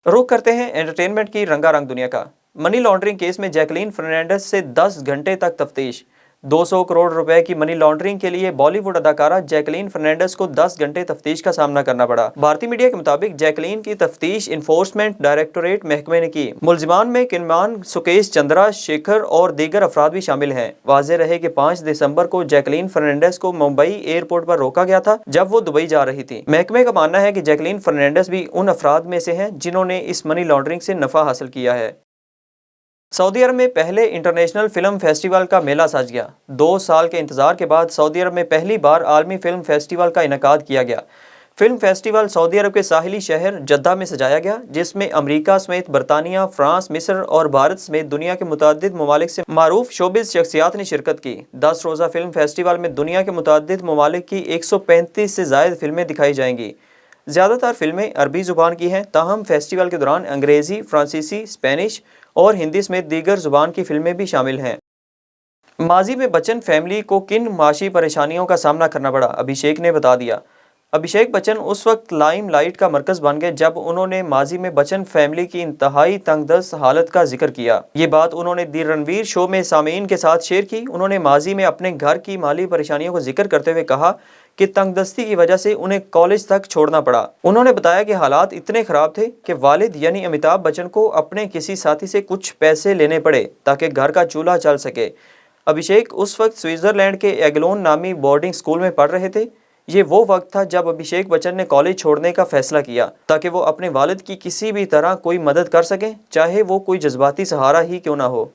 रुख करते हैं एंटरटेनमेंट की रंगारंग दुनिया का। मनी लॉन्ड्रिंग केस में जैकलीन फर्नांडिस से 10 घंटे तक तफ्तीश। 200 करोड़ रुपए की मनी लॉन्ड्रिंग के लिए बॉलीवुड अदाकारा जैकलीन फर्नांडिस को 10 घंटे तफ्तीश का सामना करना पड़ा। भारतीय मीडिया के मुताबिक जैकलीन की तफ्तीश इन्फोर्समेंट डायरेक्टोरेट महकमे ने की। मुलजिमान में किनमान, सुकेश चंद्रा, शेखर और दीगर अफराद भी शामिल हैं। वाज़ेह रहे कि 5 दिसंबर को जैकलीन फर्नांडिस को मुंबई एयरपोर्ट पर रोका गया था जब वो दुबई जा रही थी। महकमे का मानना है कि जैकलीन फर्नांडिस भी उन अफराद में से हैं जिन्होंने इस मनी लॉन्ड्रिंग से नफा हासिल किया है। सऊदी अरब में पहले इंटरनेशनल फिल्म फेस्टिवल का मेला सज गया। 2 साल के इंतजार के बाद सऊदी अरब में पहली बार आलमी फिल्म फेस्टिवल का इनेकाद किया गया। फिल्म फेस्टिवल सऊदी अरब के साहिली शहर जद्दा में सजाया गया, जिसमें अमेरिका समेत बरतानिया, फ्रांस, मिस्र और भारत समेत दुनिया के मुतादिद ममालिक से मारूफ शोबिस शख्सियात ने शिरकत की। 10 रोज़ा फिल्म फेस्टिवल में दुनिया के मुतादिद ममालिक की 135 से ज़ायद फिल्में दिखाई जाएंगी। ज़्यादातर फिल्में अरबी ज़ुबान की हैं, ताहम फेस्टिवल के दौरान अंग्रेज़ी, फ्रांसीसी, स्पेनिश और हिंदी समेत दीगर ज़ुबान की फिल्में भी शामिल हैं। माजी में बच्चन फैमिली को किन माशी परेशानियों का सामना करना पड़ा, अभिषेक ने बता दिया। अभिषेक बच्चन उस वक्त लाइमलाइट का मरकज़ बन गए जब उन्होंने माजी में बच्चन फैमिली की इंतहाई तंगदस्त हालत का जिक्र किया। ये बात उन्होंने दी रणवीर शो में सामीन के साथ शेयर की। उन्होंने माजी में अपने घर की माली परेशानियों को जिक्र करते हुए कहा कि तंगदस्ती की वजह से उन्हें कॉलेज तक छोड़ना पड़ा। उन्होंने बताया कि हालात इतने ख़राब थे कि वालिद यानी अमिताभ बच्चन को अपने किसी साथी से कुछ पैसे लेने पड़े ताकि घर का चूल्हा चल सके। अभिषेक उस वक्त स्विट्ज़रलैंड के एगलोन नामी बोर्डिंग स्कूल में पढ़ रहे थे। ये वो वक्त था जब अभिषेक बच्चन ने कॉलेज छोड़ने का फैसला किया ताकि वो अपने वालिद की किसी भी तरह कोई मदद कर सकें, चाहे वो कोई जज्बाती सहारा ही क्यों ना हो।